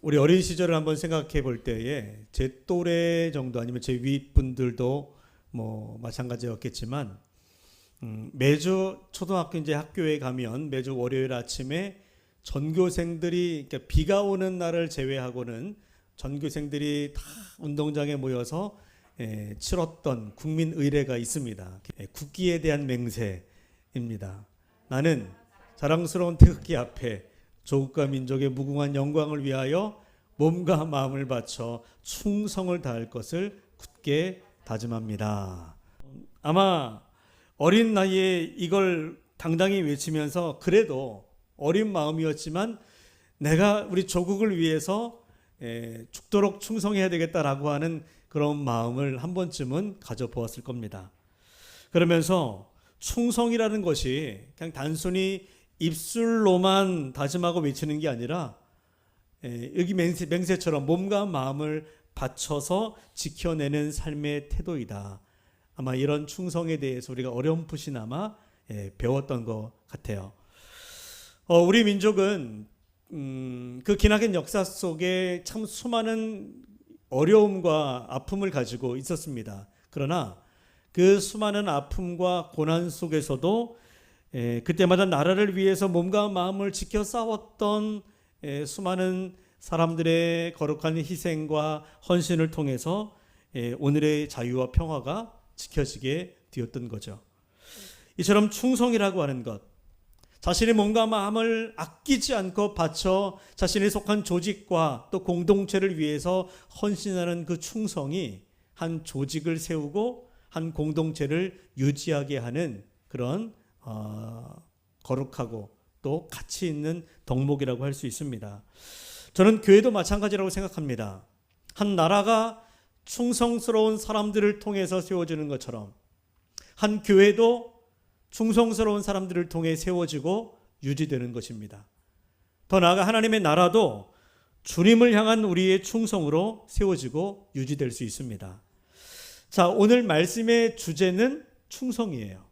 우리 어린 시절을 한번 생각해 볼 때에 제 또래 정도 아니면 제 윗분들도 뭐 마찬가지였겠지만 매주 초등학교 이제 학교에 가면 매주 월요일 아침에 전교생들이 그러니까 비가 오는 날을 제외하고는 전교생들이 다 운동장에 모여서 치렀던 국민 의례가 있습니다. 국기에 대한 맹세입니다. 나는 자랑스러운 태극기 앞에 조국과 민족의 무궁한 영광을 위하여 몸과 마음을 바쳐 충성을 다할 것을 굳게 다짐합니다. 아마 어린 나이에 이걸 당당히 외치면서 그래도 어린 마음이었지만 내가 우리 조국을 위해서 죽도록 충성해야 되겠다라고 하는 그런 마음을 한 번쯤은 가져보았을 겁니다. 그러면서 충성이라는 것이 그냥 단순히 입술로만 다짐하고 외치는 게 아니라 여기 맹세처럼 몸과 마음을 바쳐서 지켜내는 삶의 태도이다. 아마 이런 충성에 대해서 우리가 어렴풋이나마 배웠던 것 같아요. 우리 민족은 그 기나긴 역사 속에 참 수많은 어려움과 아픔을 가지고 있었습니다. 그러나 그 수많은 아픔과 고난 속에서도 그때마다 나라를 위해서 몸과 마음을 지켜 싸웠던 수많은 사람들의 거룩한 희생과 헌신을 통해서 오늘의 자유와 평화가 지켜지게 되었던 거죠. 이처럼 충성이라고 하는 것, 자신의 몸과 마음을 아끼지 않고 바쳐 자신이 속한 조직과 또 공동체를 위해서 헌신하는 그 충성이 한 조직을 세우고 한 공동체를 유지하게 하는 그런 거룩하고 또 가치 있는 덕목이라고 할 수 있습니다. 저는 교회도 마찬가지라고 생각합니다. 한 나라가 충성스러운 사람들을 통해서 세워지는 것처럼 한 교회도 충성스러운 사람들을 통해 세워지고 유지되는 것입니다. 더 나아가 하나님의 나라도 주님을 향한 우리의 충성으로 세워지고 유지될 수 있습니다. 자, 오늘 말씀의 주제는 충성이에요.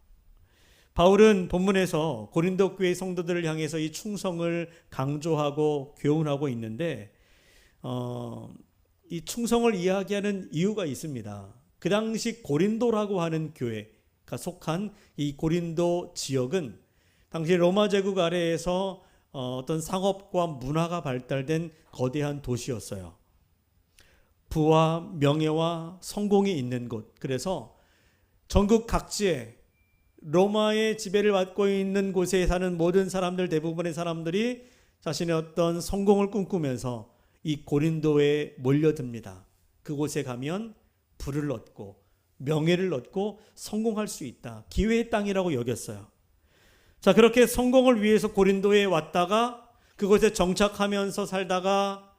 바울은 본문에서 고린도 교회 성도들을 향해서 이 충성을 강조하고 교훈하고 있는데 이 충성을 이야기하는 이유가 있습니다. 그 당시 고린도라고 하는 교회가 속한 이 고린도 지역은 당시 로마 제국 아래에서 어떤 상업과 문화가 발달된 거대한 도시였어요. 부와 명예와 성공이 있는 곳. 그래서 전국 각지에 로마의 지배를 받고 있는 곳에 사는 모든 사람들, 대부분의 사람들이 자신의 어떤 성공을 꿈꾸면서 이 고린도에 몰려듭니다. 그곳에 가면 부를 얻고 명예를 얻고 성공할 수 있다. 기회의 땅이라고 여겼어요. 자, 그렇게 성공을 위해서 고린도에 왔다가 그곳에 정착하면서 살다가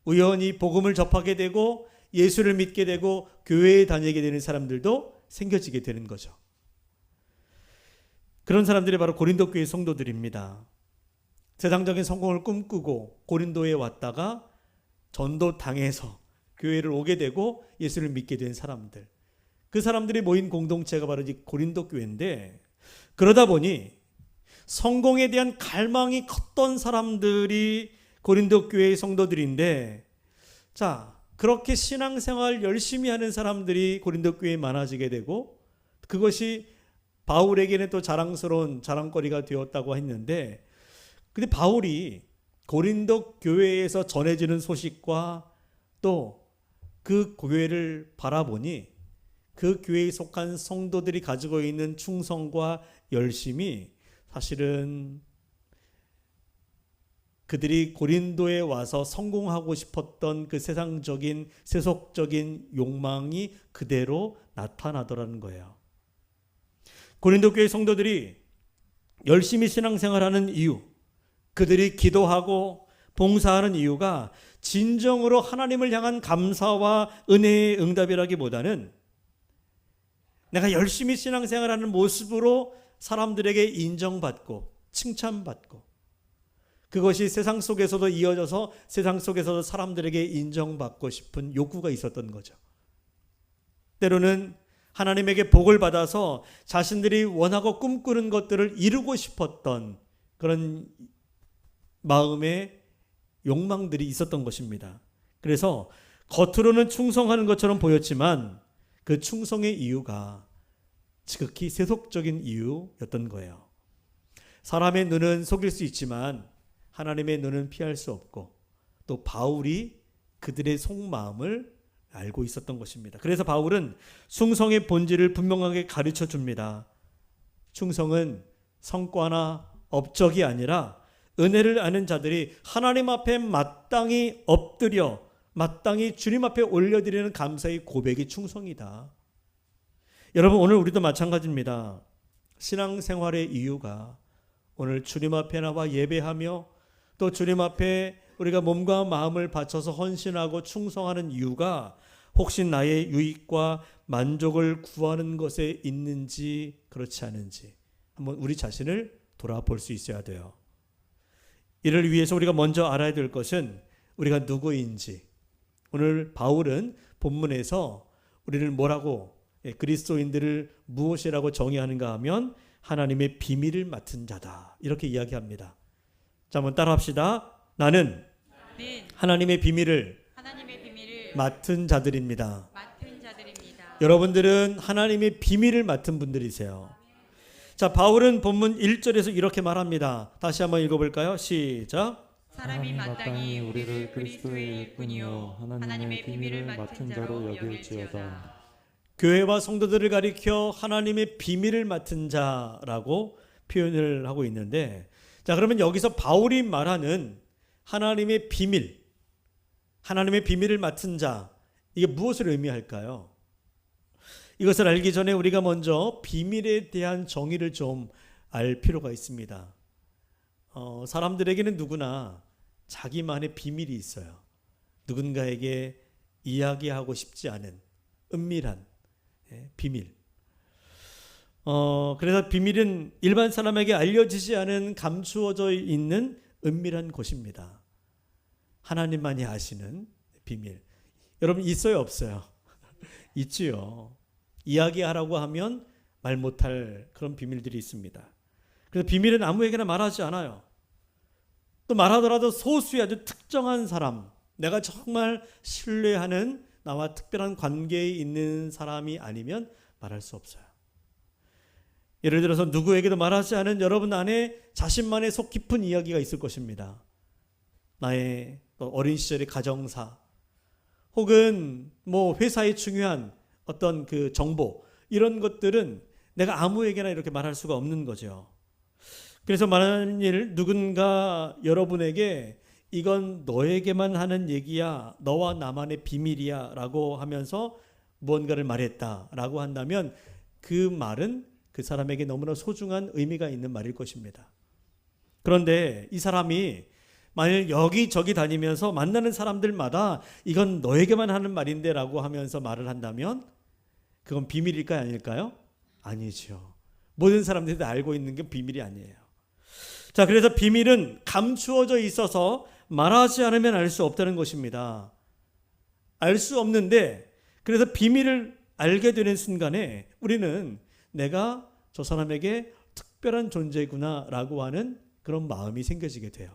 우연히 복음을 접하게 되고 예수를 믿게 되고 교회에 다니게 되는 사람들도 생겨지게 되는 거죠. 그런 사람들이 바로 고린도 교회 성도들입니다. 세상적인 성공을 꿈꾸고 고린도에 왔다가 전도 당해서 교회를 오게 되고 예수를 믿게 된 사람들. 그 사람들이 모인 공동체가 바로 이 고린도 교회인데, 그러다 보니 성공에 대한 갈망이 컸던 사람들이 고린도 교회의 성도들인데, 자, 그렇게 신앙생활 열심히 하는 사람들이 고린도 교회에 많아지게 되고 그것이 바울에게는 또 자랑스러운 자랑거리가 되었다고 했는데, 근데 바울이 고린도 교회에서 전해지는 소식과 또 그 교회를 바라보니 그 교회에 속한 성도들이 가지고 있는 충성과 열심이 사실은 그들이 고린도에 와서 성공하고 싶었던 그 세상적인 세속적인 욕망이 그대로 나타나더라는 거예요. 고린도 교회 성도들이 열심히 신앙생활하는 이유, 그들이 기도하고 봉사하는 이유가 진정으로 하나님을 향한 감사와 은혜의 응답이라기보다는 내가 열심히 신앙생활하는 모습으로 사람들에게 인정받고 칭찬받고 그것이 세상 속에서도 이어져서 세상 속에서도 사람들에게 인정받고 싶은 욕구가 있었던 거죠. 때로는 하나님에게 복을 받아서 자신들이 원하고 꿈꾸는 것들을 이루고 싶었던 그런 마음에 욕망들이 있었던 것입니다. 그래서 겉으로는 충성하는 것처럼 보였지만 그 충성의 이유가 지극히 세속적인 이유였던 거예요. 사람의 눈은 속일 수 있지만 하나님의 눈은 피할 수 없고, 또 바울이 그들의 속마음을 알고 있었던 것입니다. 그래서 바울은 충성의 본질을 분명하게 가르쳐 줍니다. 충성은 성과나 업적이 아니라 은혜를 아는 자들이 하나님 앞에 마땅히 엎드려 마땅히 주님 앞에 올려드리는 감사의 고백이 충성이다. 여러분, 오늘 우리도 마찬가지입니다. 신앙생활의 이유가 오늘 주님 앞에 나와 예배하며 또 주님 앞에 우리가 몸과 마음을 바쳐서 헌신하고 충성하는 이유가 혹시 나의 유익과 만족을 구하는 것에 있는지 그렇지 않은지 한번 우리 자신을 돌아볼 수 있어야 돼요. 이를 위해서 우리가 먼저 알아야 될 것은 우리가 누구인지. 오늘 바울은 본문에서 우리를 뭐라고, 그리스도인들을 무엇이라고 정의하는가 하면 하나님의 비밀을 맡은 자다, 이렇게 이야기합니다. 자, 한번 따라합시다. 나는 하나님의 비밀을 맡은 자들입니다. 여러분들은 하나님의 비밀을 맡은 분들이세요. 자, 바울은 본문 1절에서 이렇게 말합니다. 다시 한번 읽어볼까요? 시작. 사람이 마땅히 우리를 그리스도의 일꾼이요 하나님의 비밀을 맡은 자로 여길지어다. 교회와 성도들을 가리켜 하나님의 비밀을 맡은 자라고 표현을 하고 있는데, 자, 그러면 여기서 바울이 말하는 하나님의 비밀, 하나님의 비밀을 맡은 자, 이게 무엇을 의미할까요? 이것을 알기 전에 우리가 먼저 비밀에 대한 정의를 좀 알 필요가 있습니다. 사람들에게는 누구나 자기만의 비밀이 있어요. 누군가에게 이야기하고 싶지 않은 은밀한 비밀. 그래서 비밀은 일반 사람에게 알려지지 않은 감추어져 있는 은밀한 곳입니다. 하나님만이 아시는 비밀. 여러분, 있어요, 없어요? 있지요. 이야기하라고 하면 말 못할 그런 비밀들이 있습니다. 그래서 비밀은 아무에게나 말하지 않아요. 또 말하더라도 소수의 아주 특정한 사람, 내가 정말 신뢰하는 나와 특별한 관계에 있는 사람이 아니면 말할 수 없어요. 예를 들어서 누구에게도 말하지 않은 여러분 안에 자신만의 속 깊은 이야기가 있을 것입니다. 나의 어린 시절의 가정사, 혹은 회사에 중요한 어떤 그 정보, 이런 것들은 내가 아무에게나 이렇게 말할 수가 없는 거죠. 그래서 만일 누군가 여러분에게 이건 너에게만 하는 얘기야, 너와 나만의 비밀이야 라고 하면서 무언가를 말했다라고 한다면 그 말은 그 사람에게 너무나 소중한 의미가 있는 말일 것입니다. 그런데 이 사람이 만일 여기저기 다니면서 만나는 사람들마다 이건 너에게만 하는 말인데 라고 하면서 말을 한다면 그건 비밀일까요, 아닐까요? 아니죠. 모든 사람들이 다 알고 있는 게 비밀이 아니에요. 자, 그래서 비밀은 감추어져 있어서 말하지 않으면 알 수 없다는 것입니다. 알 수 없는데, 그래서 비밀을 알게 되는 순간에 우리는 내가 저 사람에게 특별한 존재구나 라고 하는 그런 마음이 생겨지게 돼요.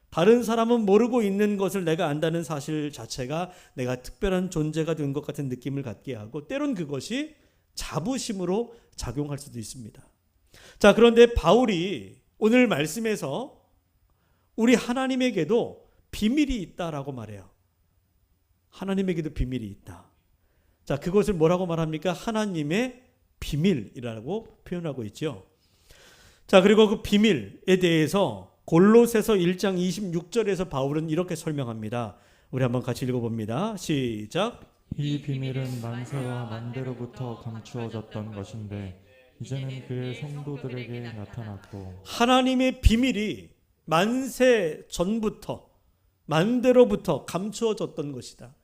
다른 사람은 모르고 있는 것을 내가 안다는 사실 자체가 내가 특별한 존재가 된 것 같은 느낌을 갖게 하고, 때론 그것이 자부심으로 작용할 수도 있습니다. 자, 그런데 바울이 오늘 말씀에서 우리 하나님에게도 비밀이 있다라고 말해요. 하나님에게도 비밀이 있다. 자, 그것을 뭐라고 말합니까? 하나님의 비밀이라고 표현하고 있죠. 자, 그리고 그 비밀에 대해서 골로새서 1장 26절에서 바울은 이렇게 설명합니다. 우리 한번 같이 읽어봅니다. 시작. 이 비밀은 만세와 만대로부터 감추어졌던 것인데 이제는 그의 성도들에게 나타났고. 하나님의 비밀이 만세 전부터, 만대로부터 감추어졌던 것이다.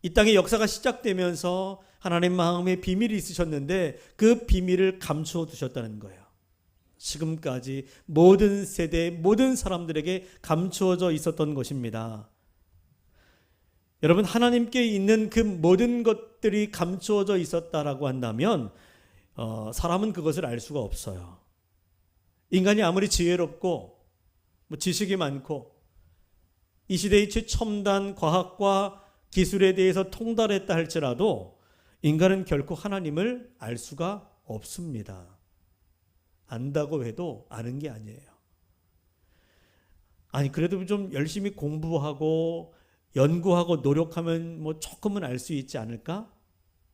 이 땅의 역사가 시작되면서 하나님 마음에 비밀이 있으셨는데 그 비밀을 감추어 두셨다는 거예요. 지금까지 모든 세대, 모든 사람들에게 감추어져 있었던 것입니다. 여러분, 하나님께 있는 그 모든 것들이 감추어져 있었다라고 한다면 사람은 그것을 알 수가 없어요. 인간이 아무리 지혜롭고 지식이 많고 이 시대의 최첨단 과학과 기술에 대해서 통달했다 할지라도 인간은 결코 하나님을 알 수가 없습니다. 안다고 해도 아는 게 아니에요. 아니 그래도 좀 열심히 공부하고 연구하고 노력하면 뭐 조금은 알 수 있지 않을까?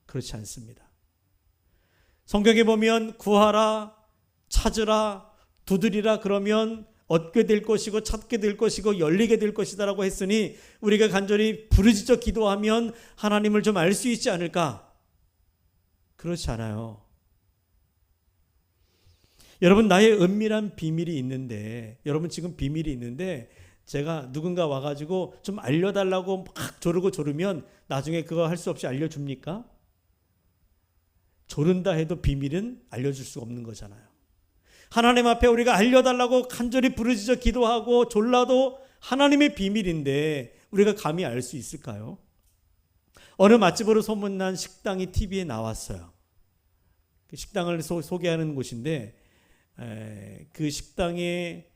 그렇지 않습니다. 성경에 보면 구하라, 찾으라, 두드리라 그러면 얻게 될 것이고 찾게 될 것이고 열리게 될 것이다라고 했으니 우리가 간절히 부르짖어 기도하면 하나님을 좀 알 수 있지 않을까? 그렇지 않아요. 여러분 나의 은밀한 비밀이 있는데 여러분 지금 비밀이 있는데 제가 누군가 와가지고 좀 알려달라고 막 조르면 나중에 그거 할 수 없이 알려줍니까? 조른다 해도 비밀은 알려줄 수 없는 거잖아요. 하나님 앞에 우리가 알려달라고 간절히 부르짖어 기도하고 졸라도 하나님의 비밀인데 우리가 감히 알 수 있을까요? 어느 맛집으로 소문난 식당이 TV에 나왔어요. 그 식당을 소개하는 곳인데 그 식당의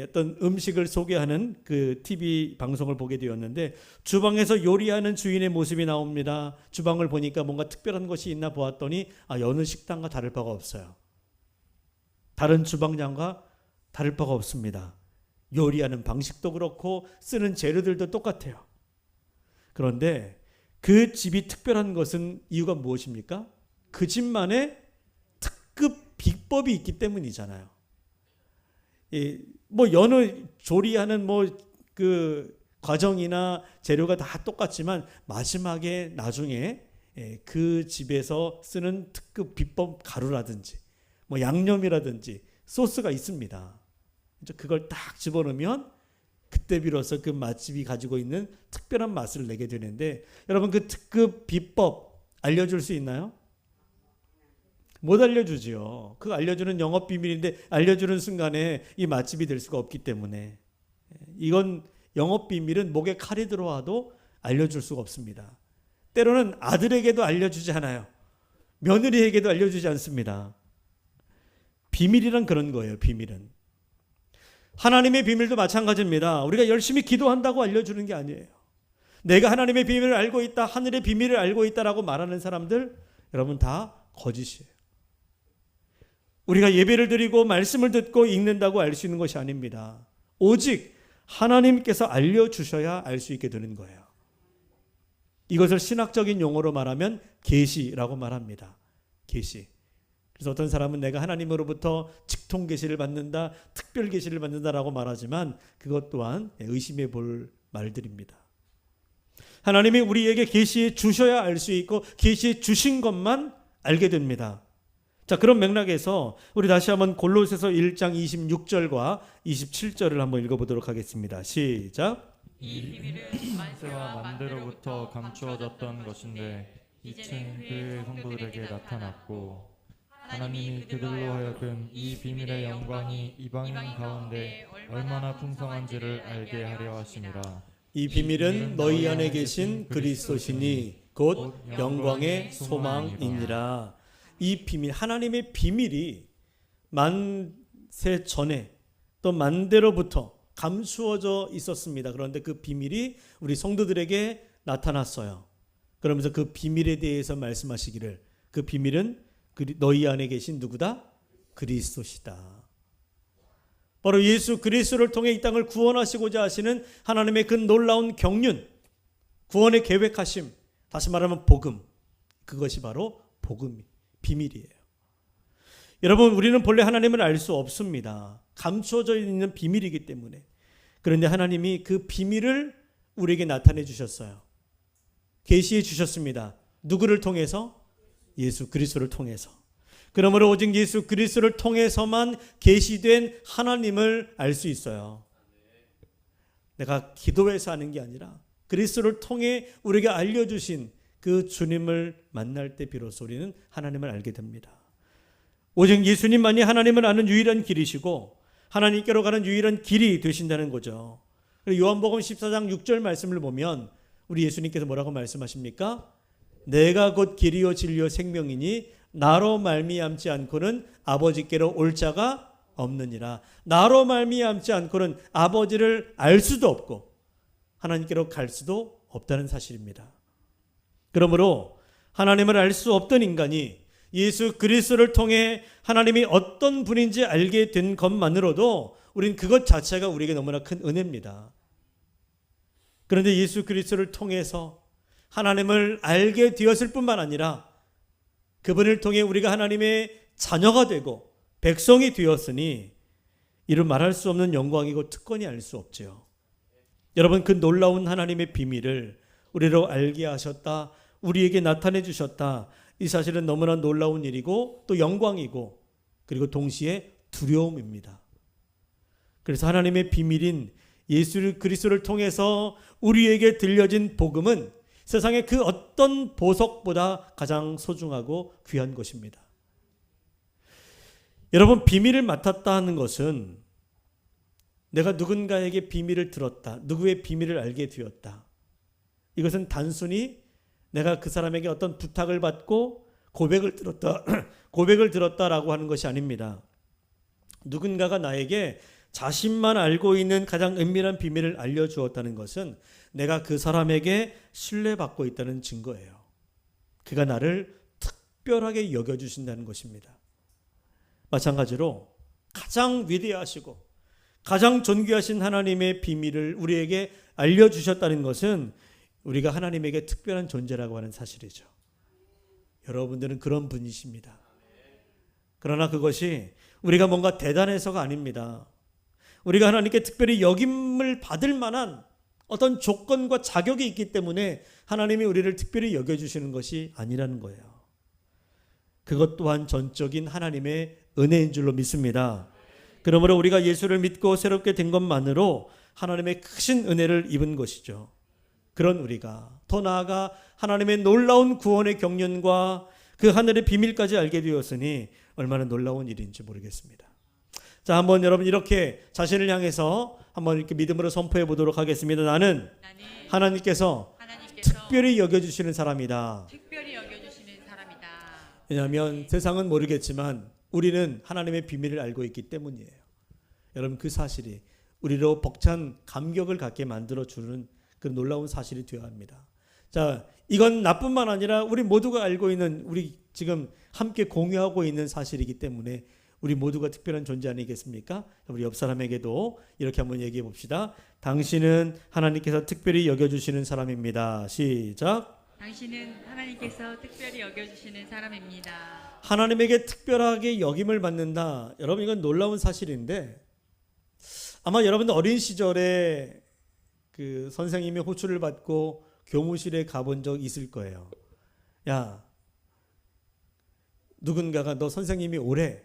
어떤 음식을 소개하는 그 TV 방송을 보게 되었는데 주방에서 요리하는 주인의 모습이 나옵니다. 주방을 보니까 뭔가 특별한 것이 있나 보았더니 여느 식당과 다를 바가 없어요. 다른 주방장과 다를 바가 없습니다. 요리하는 방식도 그렇고 쓰는 재료들도 똑같아요. 그런데 그 집이 특별한 것은 이유가 무엇입니까? 그 집만의 특급 비법이 있기 때문이잖아요. 뭐 여느 조리하는 그 과정이나 재료가 다 똑같지만 마지막에 나중에 그 집에서 쓰는 특급 비법 가루라든지 뭐 양념이라든지 소스가 있습니다. 그걸 딱 집어넣으면 그때 비로소 그 맛집이 가지고 있는 특별한 맛을 내게 되는데 여러분 그 특급 비법 알려줄 수 있나요? 못 알려주지요. 그거 알려주는 영업 비밀인데 알려주는 순간에 이 맛집이 될 수가 없기 때문에 이건 영업 비밀은 목에 칼이 들어와도 알려줄 수가 없습니다. 때로는 아들에게도 알려주지 않아요. 며느리에게도 알려주지 않습니다. 비밀이란 그런 거예요. 비밀은. 하나님의 비밀도 마찬가지입니다. 우리가 열심히 기도한다고 알려주는 게 아니에요. 내가 하나님의 비밀을 알고 있다, 하늘의 비밀을 알고 있다라고 말하는 사람들 여러분 다 거짓이에요. 우리가 예배를 드리고 말씀을 듣고 읽는다고 알 수 있는 것이 아닙니다. 오직 하나님께서 알려주셔야 알 수 있게 되는 거예요. 이것을 신학적인 용어로 말하면 계시라고 말합니다. 계시. 그래서 어떤 사람은 내가 하나님으로부터 직통 계시를 받는다, 특별 계시를 받는다라고 말하지만 그것 또한 의심해 볼 말들입니다. 하나님이 우리에게 계시해 주셔야 알 수 있고 계시해 주신 것만 알게 됩니다. 자, 그런 맥락에서 우리 다시 한번 골로새서 1장 26절과 27절을 한번 읽어보도록 하겠습니다. 시작. 이 비밀은 만세와 만대로부터 감추어졌던 것인데 이젠 그 성도들에게 나타났고 하나님이 그들로 하여금 이 비밀의 영광이 이방인 가운데 얼마나 풍성한지를 알게 하려 하심이라. 이 비밀은 너희 안에 계신 그리스도시니 곧 영광의 소망이니라. 이 비밀, 하나님의 비밀이 만세 전에 또 만대로부터 감추어져 있었습니다. 그런데 그 비밀이 우리 성도들에게 나타났어요. 그러면서 그 비밀에 대해서 말씀하시기를 그 비밀은 너희 안에 계신 누구다? 그리스도시다. 바로 예수 그리스도를 통해 이 땅을 구원하시고자 하시는 하나님의 그 놀라운 경륜, 구원의 계획하심, 다시 말하면 복음, 그것이 바로 복음, 비밀이에요. 여러분 우리는 본래 하나님을 알 수 없습니다. 감추어져 있는 비밀이기 때문에. 그런데 하나님이 그 비밀을 우리에게 나타내 주셨어요. 계시해 주셨습니다. 누구를 통해서? 예수 그리스도를 통해서. 그러므로 오직 예수 그리스도를 통해서만 계시된 하나님을 알 수 있어요. 내가 기도해서 하는 게 아니라 그리스도를 통해 우리에게 알려주신 그 주님을 만날 때 비로소 우리는 하나님을 알게 됩니다. 오직 예수님만이 하나님을 아는 유일한 길이시고 하나님께로 가는 유일한 길이 되신다는 거죠. 요한복음 14장 6절 말씀을 보면 우리 예수님께서 뭐라고 말씀하십니까? 내가 곧 길이요 진리요 생명이니 나로 말미암지 않고는 아버지께로 올 자가 없느니라. 나로 말미암지 않고는 아버지를 알 수도 없고 하나님께로 갈 수도 없다는 사실입니다. 그러므로 하나님을 알 수 없던 인간이 예수 그리스도를 통해 하나님이 어떤 분인지 알게 된 것만으로도 우린 그것 자체가 우리에게 너무나 큰 은혜입니다. 그런데 예수 그리스도를 통해서 하나님을 알게 되었을 뿐만 아니라 그분을 통해 우리가 하나님의 자녀가 되고 백성이 되었으니 이를 말할 수 없는 영광이고 특권이 알 수 없지요. 여러분, 그 놀라운 하나님의 비밀을 우리로 알게 하셨다, 우리에게 나타내 주셨다. 이 사실은 너무나 놀라운 일이고 또 영광이고 그리고 동시에 두려움입니다. 그래서 하나님의 비밀인 예수 그리스도를 통해서 우리에게 들려진 복음은 세상의 그 어떤 보석보다 가장 소중하고 귀한 것입니다. 여러분, 비밀을 맡았다 하는 것은 내가 누군가에게 비밀을 들었다, 누구의 비밀을 알게 되었다. 이것은 단순히 내가 그 사람에게 어떤 부탁을 받고 고백을 들었다라고 하는 것이 아닙니다. 누군가가 나에게 자신만 알고 있는 가장 은밀한 비밀을 알려주었다는 것은 내가 그 사람에게 신뢰받고 있다는 증거예요. 그가 나를 특별하게 여겨주신다는 것입니다. 마찬가지로 가장 위대하시고 가장 존귀하신 하나님의 비밀을 우리에게 알려주셨다는 것은 우리가 하나님에게 특별한 존재라고 하는 사실이죠. 여러분들은 그런 분이십니다. 그러나 그것이 우리가 뭔가 대단해서가 아닙니다. 우리가 하나님께 특별히 여김을 받을 만한 어떤 조건과 자격이 있기 때문에 하나님이 우리를 특별히 여겨주시는 것이 아니라는 거예요. 그것 또한 전적인 하나님의 은혜인 줄로 믿습니다. 그러므로 우리가 예수를 믿고 새롭게 된 것만으로 하나님의 크신 은혜를 입은 것이죠. 그런 우리가 더 나아가 하나님의 놀라운 구원의 경륜과 그 하늘의 비밀까지 알게 되었으니 얼마나 놀라운 일인지 모르겠습니다. 자, 한번 여러분 이렇게 자신을 향해서 한번 이렇게 믿음으로 선포해 보도록 하겠습니다. 나는 하나님께서 특별히 여겨주시는 사람이다. 특별히 여겨주시는 사람이다. 왜냐하면 세상은 모르겠지만 우리는 하나님의 비밀을 알고 있기 때문이에요. 여러분, 그 사실이 우리로 벅찬 감격을 갖게 만들어주는 그 놀라운 사실이 되어야 합니다. 자, 이건 나뿐만 아니라 우리 모두가 알고 있는, 우리 지금 함께 공유하고 있는 사실이기 때문에 우리 모두가 특별한 존재 아니겠습니까? 우리 옆 사람에게도 이렇게 한번 얘기해 봅시다. 당신은 하나님께서 특별히 여겨주시는 사람입니다. 시작. 당신은 하나님께서 특별히 여겨주시는 사람입니다. 하나님에게 특별하게 여김을 받는다. 여러분, 이건 놀라운 사실인데 아마 여러분들 어린 시절에 그 선생님이 호출을 받고 교무실에 가본 적 있을 거예요. 야, 누군가가 너 선생님이 오래.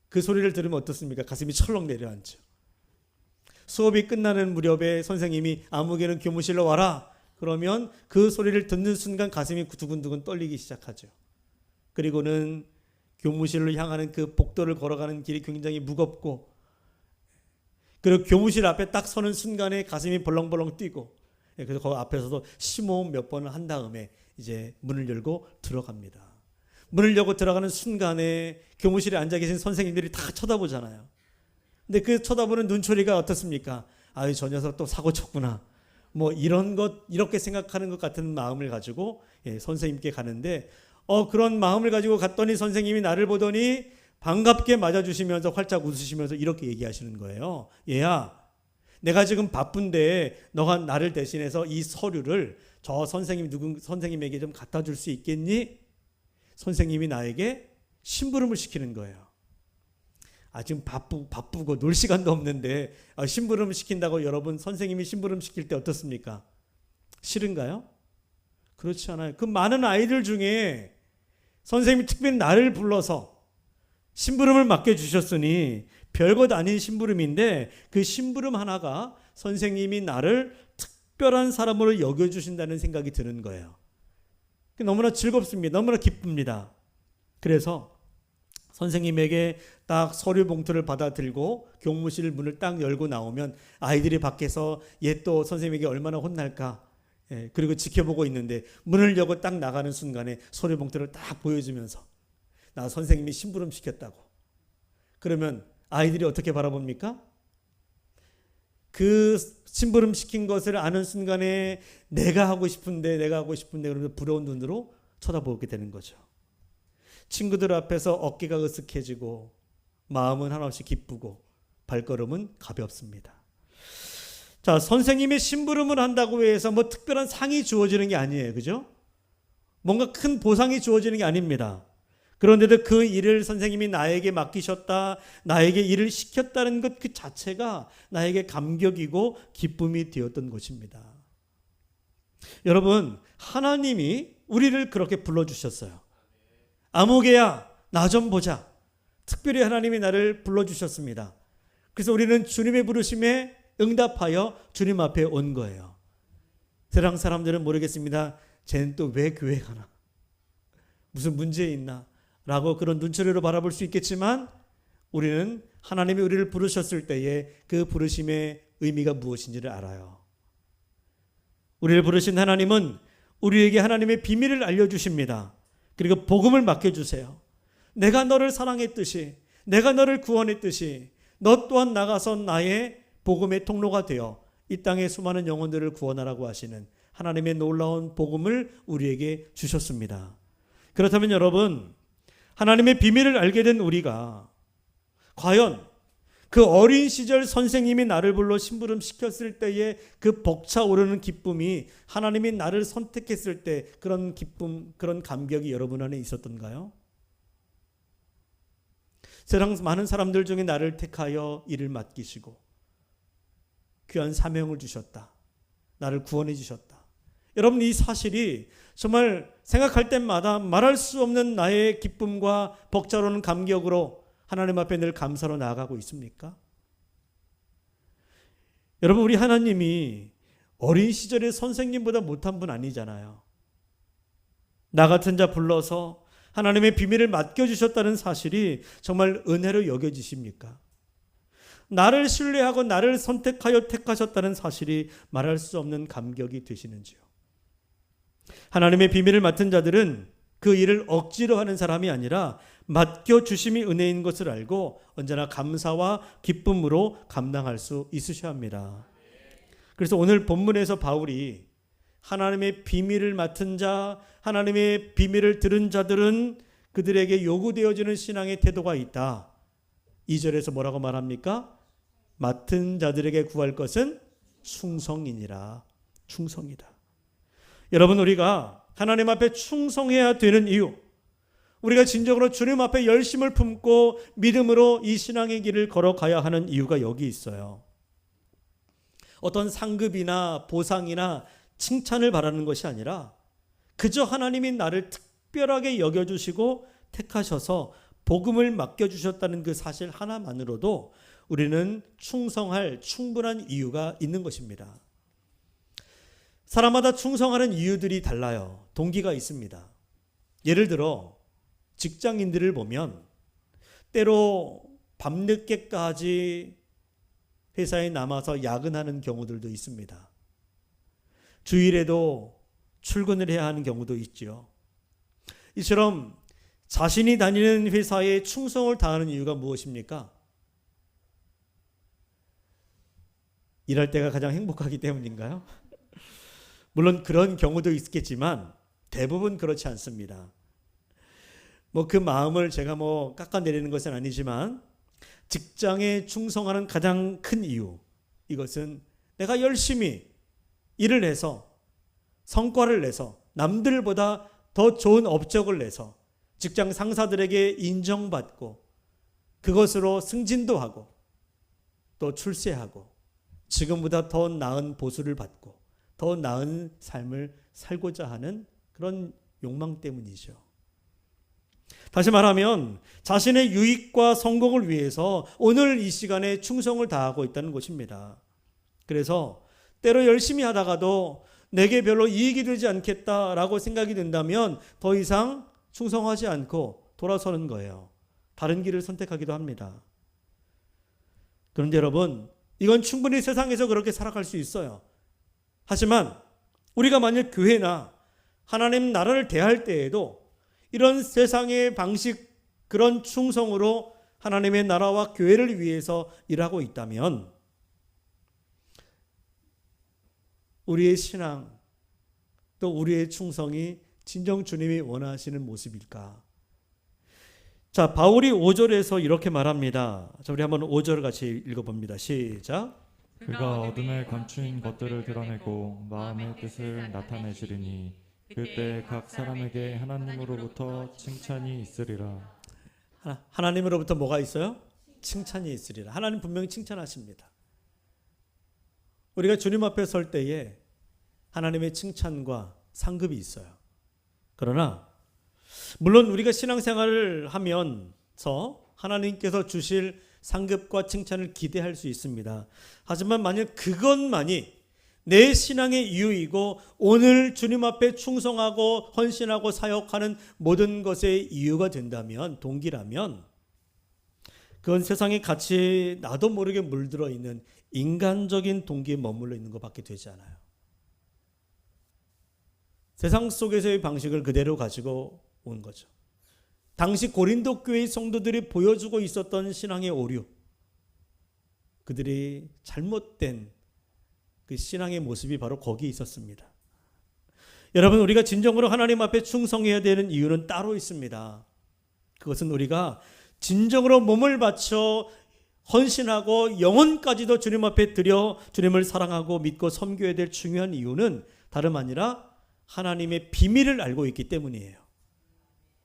그 소리를 들으면 어떻습니까? 가슴이 철렁 내려앉죠. 수업이 끝나는 무렵에 선생님이 아무개는 교무실로 와라. 그러면 그 소리를 듣는 순간 가슴이 두근두근 떨리기 시작하죠. 그리고는 교무실로 향하는 그 복도를 걸어가는 길이 굉장히 무겁고, 그리고 교무실 앞에 딱 서는 순간에 가슴이 벌렁벌렁 뛰고, 그래서 그 앞에서도 심호흡 몇 번을 한 다음에 이제 문을 열고 들어갑니다. 문을 열고 들어가는 순간에 교무실에 앉아 계신 선생님들이 다 쳐다보잖아요. 근데 그 쳐다보는 눈초리가 어떻습니까? 아유, 저 녀석 또 사고 쳤구나. 뭐 이런 것, 이렇게 생각하는 것 같은 마음을 가지고 선생님께 가는데, 그런 마음을 가지고 갔더니 선생님이 나를 보더니 반갑게 맞아주시면서 활짝 웃으시면서 이렇게 얘기하시는 거예요. 얘야, 내가 지금 바쁜데 너가 나를 대신해서 이 서류를 저 선생님에게 좀 갖다 줄 수 있겠니? 선생님이 나에게 심부름을 시키는 거예요. 지금 바쁘고 놀 시간도 없는데 심부름을 시킨다고 여러분, 선생님이 심부름 시킬 때 어떻습니까? 싫은가요? 그렇지 않아요. 그 많은 아이들 중에 선생님이 특별히 나를 불러서 심부름을 맡겨주셨으니 별것 아닌 심부름인데, 그 심부름 하나가 선생님이 나를 특별한 사람으로 여겨주신다는 생각이 드는 거예요. 너무나 즐겁습니다. 너무나 기쁩니다. 그래서 선생님에게 딱 서류 봉투를 받아 들고 교무실 문을 딱 열고 나오면 아이들이 밖에서 얘 또 선생님에게 얼마나 혼날까, 그리고 지켜보고 있는데 문을 열고 딱 나가는 순간에 서류 봉투를 딱 보여주면서 나 선생님이 심부름 시켰다고. 그러면 아이들이 어떻게 바라봅니까? 그 심부름시킨 것을 아는 순간에 내가 하고 싶은데 그러면서 부러운 눈으로 쳐다보게 되는 거죠. 친구들 앞에서 어깨가 으쓱해지고 마음은 한없이 기쁘고 발걸음은 가볍습니다. 자, 선생님의 심부름을 한다고 해서 뭐 특별한 상이 주어지는 게 아니에요. 그죠? 뭔가 큰 보상이 주어지는 게 아닙니다. 그런데도 그 일을 선생님이 나에게 맡기셨다, 나에게 일을 시켰다는 것 그 자체가 나에게 감격이고 기쁨이 되었던 것입니다. 여러분, 하나님이 우리를 그렇게 불러주셨어요. 아무개야, 나 좀 보자. 특별히 하나님이 나를 불러주셨습니다. 그래서 우리는 주님의 부르심에 응답하여 주님 앞에 온 거예요. 세상 사람들은 모르겠습니다. 쟤는 또 왜 교회 가나? 무슨 문제 있나? 라고 그런 눈초리로 바라볼 수 있겠지만 우리는 하나님이 우리를 부르셨을 때에 그 부르심의 의미가 무엇인지를 알아요. 우리를 부르신 하나님은 우리에게 하나님의 비밀을 알려주십니다. 그리고 복음을 맡겨주세요. 내가 너를 사랑했듯이, 내가 너를 구원했듯이 너 또한 나가서 나의 복음의 통로가 되어 이 땅의 수많은 영혼들을 구원하라고 하시는 하나님의 놀라운 복음을 우리에게 주셨습니다. 그렇다면 여러분, 하나님의 비밀을 알게 된 우리가 과연 그 어린 시절 선생님이 나를 불러 심부름 시켰을 때의 그 벅차오르는 기쁨이 하나님이 나를 선택했을 때 그런 기쁨, 그런 감격이 여러분 안에 있었던가요? 세상 많은 사람들 중에 나를 택하여 일을 맡기시고 귀한 사명을 주셨다. 나를 구원해 주셨다. 여러분, 이 사실이 정말 생각할 때마다 말할 수 없는 나의 기쁨과 벅차오르는 감격으로 하나님 앞에 늘 감사로 나아가고 있습니까? 여러분, 우리 하나님이 어린 시절의 선생님보다 못한 분 아니잖아요. 나 같은 자 불러서 하나님의 비밀을 맡겨주셨다는 사실이 정말 은혜로 여겨지십니까? 나를 신뢰하고 나를 선택하여 택하셨다는 사실이 말할 수 없는 감격이 되시는지요? 하나님의 비밀을 맡은 자들은 그 일을 억지로 하는 사람이 아니라 맡겨주심이 은혜인 것을 알고 언제나 감사와 기쁨으로 감당할 수 있으셔야 합니다. 그래서 오늘 본문에서 바울이 하나님의 비밀을 맡은 자, 하나님의 비밀을 들은 자들은 그들에게 요구되어지는 신앙의 태도가 있다. 2절에서 뭐라고 말합니까? 맡은 자들에게 구할 것은 충성이니라. 충성이다. 여러분, 우리가 하나님 앞에 충성해야 되는 이유, 우리가 진정으로 주님 앞에 열심을 품고 믿음으로 이 신앙의 길을 걸어가야 하는 이유가 여기 있어요. 어떤 상급이나 보상이나 칭찬을 바라는 것이 아니라 그저 하나님이 나를 특별하게 여겨주시고 택하셔서 복음을 맡겨주셨다는 그 사실 하나만으로도 우리는 충성할 충분한 이유가 있는 것입니다. 사람마다 충성하는 이유들이 달라요. 동기가 있습니다. 예를 들어 직장인들을 보면 때로 밤늦게까지 회사에 남아서 야근하는 경우들도 있습니다. 주일에도 출근을 해야 하는 경우도 있죠. 이처럼 자신이 다니는 회사에 충성을 다하는 이유가 무엇입니까? 일할 때가 가장 행복하기 때문인가요? 물론 그런 경우도 있겠지만 대부분 그렇지 않습니다. 그 마음을 제가 깎아내리는 것은 아니지만 직장에 충성하는 가장 큰 이유, 이것은 내가 열심히 일을 해서 성과를 내서 남들보다 더 좋은 업적을 내서 직장 상사들에게 인정받고 그것으로 승진도 하고 또 출세하고 지금보다 더 나은 보수를 받고 더 나은 삶을 살고자 하는 그런 욕망 때문이죠. 다시 말하면 자신의 유익과 성공을 위해서 오늘 이 시간에 충성을 다하고 있다는 것입니다. 그래서 때로 열심히 하다가도 내게 별로 이익이 되지 않겠다라고 생각이 된다면 더 이상 충성하지 않고 돌아서는 거예요. 다른 길을 선택하기도 합니다. 그런데 여러분, 이건 충분히 세상에서 그렇게 살아갈 수 있어요. 하지만 우리가 만약 교회나 하나님 나라를 대할 때에도 이런 세상의 방식, 그런 충성으로 하나님의 나라와 교회를 위해서 일하고 있다면 우리의 신앙, 또 우리의 충성이 진정 주님이 원하시는 모습일까? 자, 바울이 5절에서 이렇게 말합니다. 자, 우리 한번 5절을 같이 읽어봅니다. 시작. 그가 어둠에 감추인 것들을 드러내고 마음의 뜻을 나타내시리니 그때 각 사람에게 하나님으로부터 칭찬이 있으리라. 하나님으로부터 뭐가 있어요? 칭찬이 있으리라. 하나님 분명히 칭찬하십니다. 우리가 주님 앞에 설 때에 하나님의 칭찬과 상급이 있어요. 그러나 물론 우리가 신앙생활을 하면서 하나님께서 주실 상급과 칭찬을 기대할 수 있습니다. 하지만 만약 그것만이 내 신앙의 이유이고 오늘 주님 앞에 충성하고 헌신하고 사역하는 모든 것의 이유가 된다면, 동기라면 그건 세상에 같이 나도 모르게 물들어 있는 인간적인 동기에 머물러 있는 것밖에 되지 않아요. 세상 속에서의 방식을 그대로 가지고 온 거죠. 당시 고린도 교회의 성도들이 보여주고 있었던 신앙의 오류, 그들이 잘못된 그 신앙의 모습이 바로 거기에 있었습니다. 여러분, 우리가 진정으로 하나님 앞에 충성해야 되는 이유는 따로 있습니다. 그것은 우리가 진정으로 몸을 바쳐 헌신하고 영혼까지도 주님 앞에 드려 주님을 사랑하고 믿고 섬겨야 될 중요한 이유는 다름 아니라 하나님의 비밀을 알고 있기 때문이에요.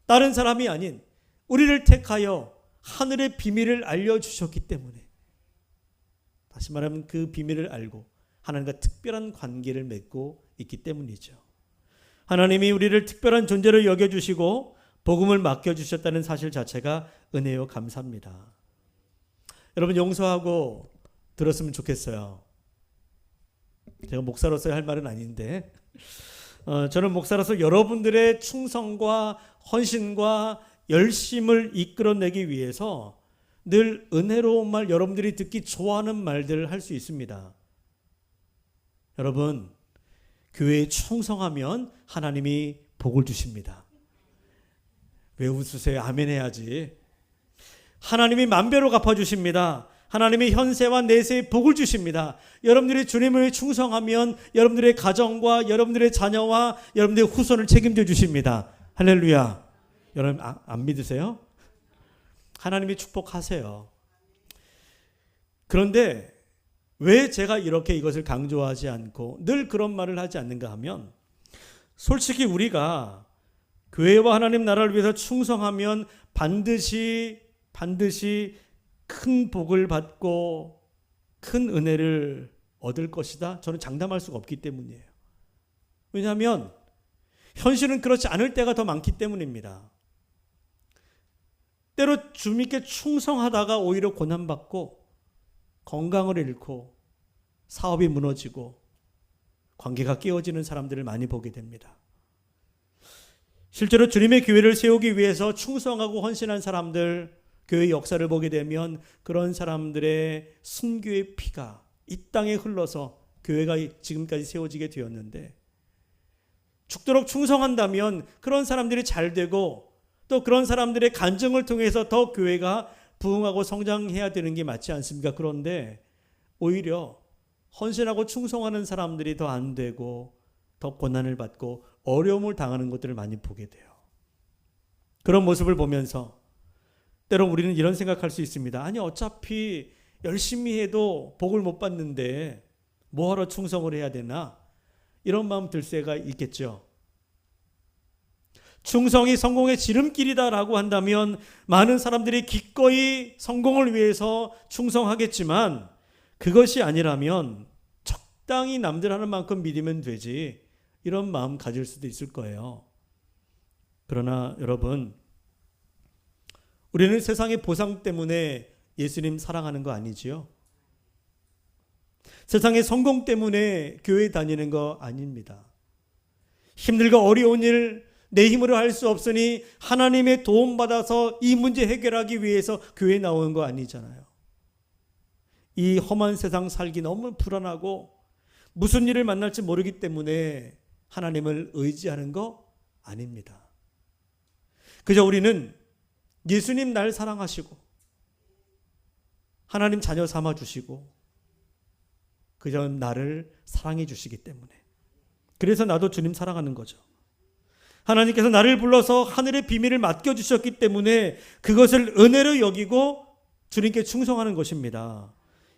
다른 사람이 아닌 우리를 택하여 하늘의 비밀을 알려주셨기 때문에, 다시 말하면 그 비밀을 알고 하나님과 특별한 관계를 맺고 있기 때문이죠. 하나님이 우리를 특별한 존재로 여겨주시고 복음을 맡겨주셨다는 사실 자체가 은혜요 감사합니다. 여러분, 용서하고 들었으면 좋겠어요. 제가 목사로서 할 말은 아닌데 저는 목사로서 여러분들의 충성과 헌신과 열심을 이끌어내기 위해서 늘 은혜로운 말, 여러분들이 듣기 좋아하는 말들을 할 수 있습니다. 여러분, 교회에 충성하면 하나님이 복을 주십니다. 왜 웃으세요? 아멘 해야지. 하나님이 만배로 갚아주십니다. 하나님이 현세와 내세에 복을 주십니다. 여러분들이 주님을 위해 충성하면 여러분들의 가정과 여러분들의 자녀와 여러분들의 후손을 책임져 주십니다. 할렐루야. 여러분 안 믿으세요? 하나님이 축복하세요. 그런데 왜 제가 이렇게 이것을 강조하지 않고 늘 그런 말을 하지 않는가 하면, 솔직히 우리가 교회와 하나님 나라를 위해서 충성하면 반드시 큰 복을 받고 큰 은혜를 얻을 것이다, 저는 장담할 수가 없기 때문이에요. 왜냐하면 현실은 그렇지 않을 때가 더 많기 때문입니다. 때로 주님께 충성하다가 오히려 고난받고 건강을 잃고 사업이 무너지고 관계가 깨어지는 사람들을 많이 보게 됩니다. 실제로 주님의 교회를 세우기 위해서 충성하고 헌신한 사람들, 교회 역사를 보게 되면 그런 사람들의 순교의 피가 이 땅에 흘러서 교회가 지금까지 세워지게 되었는데, 죽도록 충성한다면 그런 사람들이 잘 되고 또 그런 사람들의 간증을 통해서 더 교회가 부흥하고 성장해야 되는 게 맞지 않습니까? 그런데 오히려 헌신하고 충성하는 사람들이 더 안 되고 더 고난을 받고 어려움을 당하는 것들을 많이 보게 돼요. 그런 모습을 보면서 때로 우리는 이런 생각할 수 있습니다. 아니, 어차피 열심히 해도 복을 못 받는데 뭐하러 충성을 해야 되나? 이런 마음 들 때가 있겠죠. 충성이 성공의 지름길이다라고 한다면 많은 사람들이 기꺼이 성공을 위해서 충성하겠지만, 그것이 아니라면 적당히 남들 하는 만큼 믿으면 되지, 이런 마음 가질 수도 있을 거예요. 그러나 여러분, 우리는 세상의 보상 때문에 예수님 사랑하는 거 아니지요? 세상의 성공 때문에 교회 다니는 거 아닙니다. 힘들고 어려운 일 내 힘으로 할 수 없으니 하나님의 도움받아서 이 문제 해결하기 위해서 교회에 나오는 거 아니잖아요. 이 험한 세상 살기 너무 불안하고 무슨 일을 만날지 모르기 때문에 하나님을 의지하는 거 아닙니다. 그저 우리는 예수님 날 사랑하시고 하나님 자녀 삼아주시고 그저 나를 사랑해 주시기 때문에. 그래서 나도 주님 사랑하는 거죠. 하나님께서 나를 불러서 하늘의 비밀을 맡겨주셨기 때문에 그것을 은혜로 여기고 주님께 충성하는 것입니다.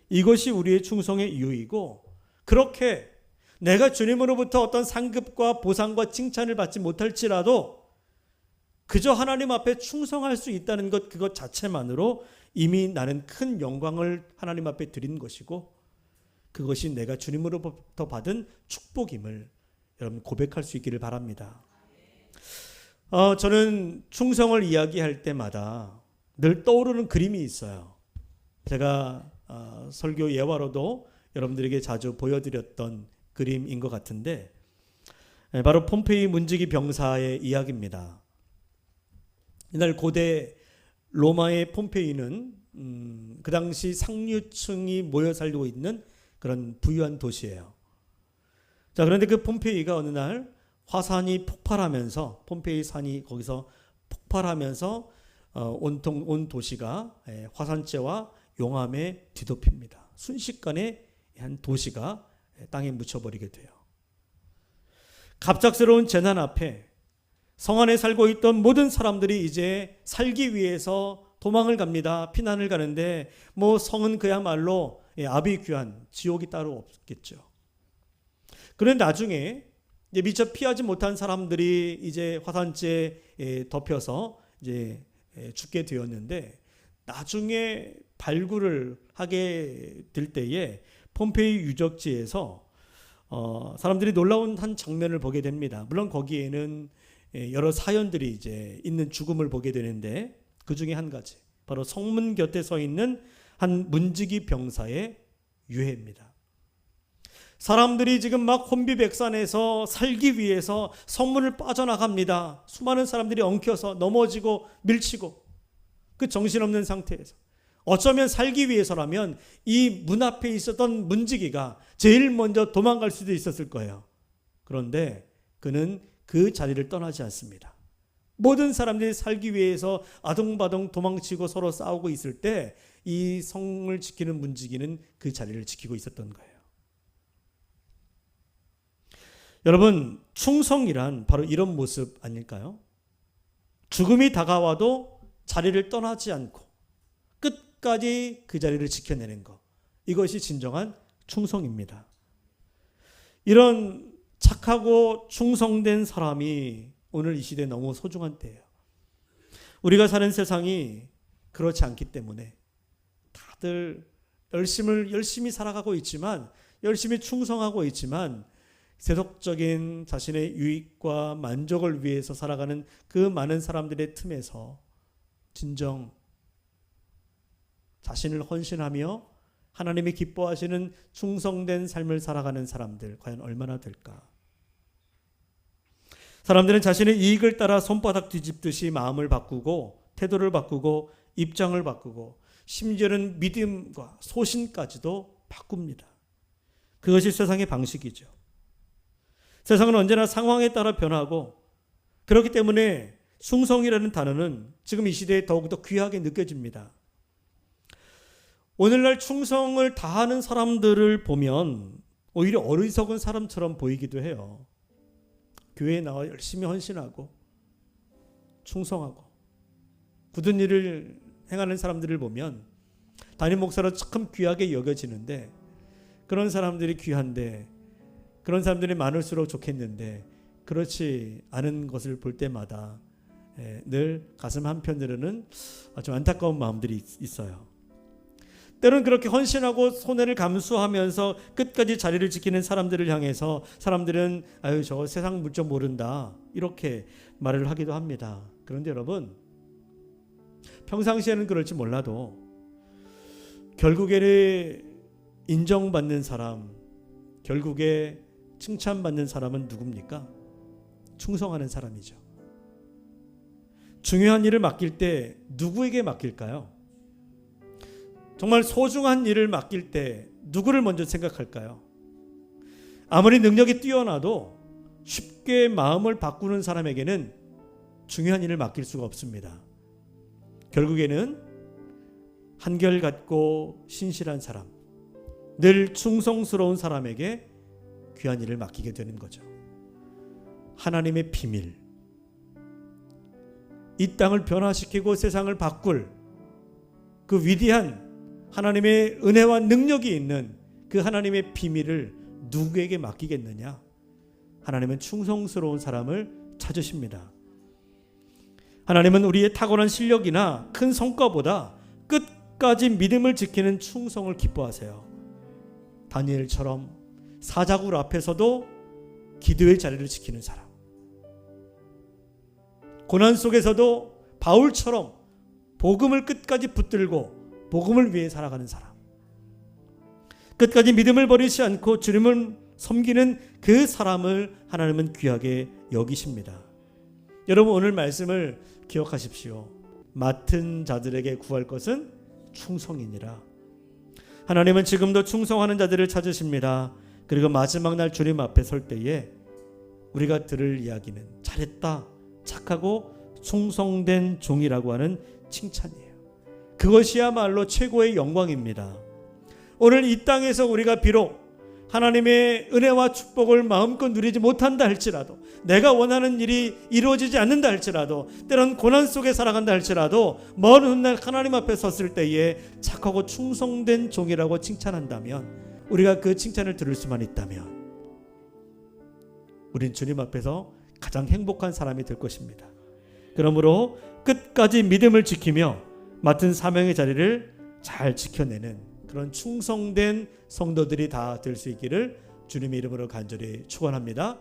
이것이 우리의 충성의 이유이고, 그렇게 내가 주님으로부터 어떤 상급과 보상과 칭찬을 받지 못할지라도 그저 하나님 앞에 충성할 수 있다는 것, 그것 자체만으로 이미 나는 큰 영광을 하나님 앞에 드린 것이고, 그것이 내가 주님으로부터 받은 축복임을 여러분 고백할 수 있기를 바랍니다. 저는 충성을 이야기할 때마다 늘 떠오르는 그림이 있어요. 제가 설교 예화로도 여러분들에게 자주 보여드렸던 그림인 것 같은데, 바로 폼페이 문지기 병사의 이야기입니다. 이날 고대 로마의 폼페이는 그 당시 상류층이 모여 살고 있는 그런 부유한 도시예요. 자, 그런데 그 폼페이가 어느 날 화산이 폭발하면서, 폼페이 산이 거기서 폭발하면서 온통 온 도시가 화산재와 용암에 뒤덮입니다. 순식간에 한 도시가 땅에 묻혀버리게 돼요. 갑작스러운 재난 앞에 성 안에 살고 있던 모든 사람들이 이제 살기 위해서 도망을 갑니다. 피난을 가는데 뭐 성은 그야말로 아비규환, 지옥이 따로 없겠죠. 그런데 나중에 이제 미처 피하지 못한 사람들이 이제 화산재에 덮여서 이제 죽게 되었는데, 나중에 발굴을 하게 될 때에 폼페이 유적지에서 사람들이 놀라운 한 장면을 보게 됩니다. 물론 거기에는 여러 사연들이 이제 있는 죽음을 보게 되는데, 그 중에 한 가지, 바로 성문 곁에 서 있는 한 문지기 병사의 유해입니다. 사람들이 지금 막 혼비백산해서 살기 위해서 성문을 빠져나갑니다. 수많은 사람들이 엉켜서 넘어지고 밀치고 그 정신없는 상태에서, 어쩌면 살기 위해서라면 이 문 앞에 있었던 문지기가 제일 먼저 도망갈 수도 있었을 거예요. 그런데 그는 그 자리를 떠나지 않습니다. 모든 사람들이 살기 위해서 아동바동 도망치고 서로 싸우고 있을 때 이 성을 지키는 문지기는 그 자리를 지키고 있었던 거예요. 여러분, 충성이란 바로 이런 모습 아닐까요? 죽음이 다가와도 자리를 떠나지 않고 끝까지 그 자리를 지켜내는 것, 이것이 진정한 충성입니다. 이런 착하고 충성된 사람이 오늘 이 시대에 너무 소중한 때예요. 우리가 사는 세상이 그렇지 않기 때문에 다들 열심히 살아가고 있지만, 열심히 충성하고 있지만, 세속적인 자신의 유익과 만족을 위해서 살아가는 그 많은 사람들의 틈에서 진정 자신을 헌신하며 하나님이 기뻐하시는 충성된 삶을 살아가는 사람들 과연 얼마나 될까? 사람들은 자신의 이익을 따라 손바닥 뒤집듯이 마음을 바꾸고 태도를 바꾸고 입장을 바꾸고 심지어는 믿음과 소신까지도 바꿉니다. 그것이 세상의 방식이죠. 세상은 언제나 상황에 따라 변하고, 그렇기 때문에 충성이라는 단어는 지금 이 시대에 더욱더 귀하게 느껴집니다. 오늘날 충성을 다하는 사람들을 보면 오히려 어리석은 사람처럼 보이기도 해요. 교회에 나와 열심히 헌신하고 충성하고 굳은 일을 행하는 사람들을 보면 담임 목사로 참 귀하게 여겨지는데, 그런 사람들이 귀한데, 그런 사람들이 많을수록 좋겠는데, 그렇지 않은 것을 볼 때마다 늘 가슴 한편으로는 좀 안타까운 마음들이 있어요. 때로는 그렇게 헌신하고 손해를 감수하면서 끝까지 자리를 지키는 사람들을 향해서 사람들은 아유, 저 세상 물정 모른다, 이렇게 말을 하기도 합니다. 그런데 여러분, 평상시에는 그럴지 몰라도 결국에는 인정받는 사람, 결국에 칭찬받는 사람은 누굽니까? 충성하는 사람이죠. 중요한 일을 맡길 때 누구에게 맡길까요? 정말 소중한 일을 맡길 때 누구를 먼저 생각할까요? 아무리 능력이 뛰어나도 쉽게 마음을 바꾸는 사람에게는 중요한 일을 맡길 수가 없습니다. 결국에는 한결같고 신실한 사람, 늘 충성스러운 사람에게 귀한 일을 맡기게 되는 거죠. 하나님의 비밀, 이 땅을 변화시키고 세상을 바꿀 그 위대한 하나님의 은혜와 능력이 있는 그 하나님의 비밀을 누구에게 맡기겠느냐? 하나님은 충성스러운 사람을 찾으십니다. 하나님은 우리의 탁월한 실력이나 큰 성과보다 끝까지 믿음을 지키는 충성을 기뻐하세요. 다니엘처럼 사자굴 앞에서도 기도의 자리를 지키는 사람, 고난 속에서도 바울처럼 복음을 끝까지 붙들고 복음을 위해 살아가는 사람, 끝까지 믿음을 버리지 않고 주님을 섬기는 그 사람을 하나님은 귀하게 여기십니다. 여러분, 오늘 말씀을 기억하십시오. 맡은 자들에게 구할 것은 충성이니라. 하나님은 지금도 충성하는 자들을 찾으십니다. 그리고 마지막 날 주님 앞에 설 때에 우리가 들을 이야기는 잘했다, 착하고 충성된 종이라고 하는 칭찬이에요. 그것이야말로 최고의 영광입니다. 오늘 이 땅에서 우리가 비록 하나님의 은혜와 축복을 마음껏 누리지 못한다 할지라도, 내가 원하는 일이 이루어지지 않는다 할지라도, 때론 고난 속에 살아간다 할지라도, 먼 훗날 하나님 앞에 섰을 때에 착하고 충성된 종이라고 칭찬한다면, 우리가 그 칭찬을 들을 수만 있다면 우린 주님 앞에서 가장 행복한 사람이 될 것입니다. 그러므로 끝까지 믿음을 지키며 맡은 사명의 자리를 잘 지켜내는 그런 충성된 성도들이 다 될 수 있기를 주님의 이름으로 간절히 축원합니다.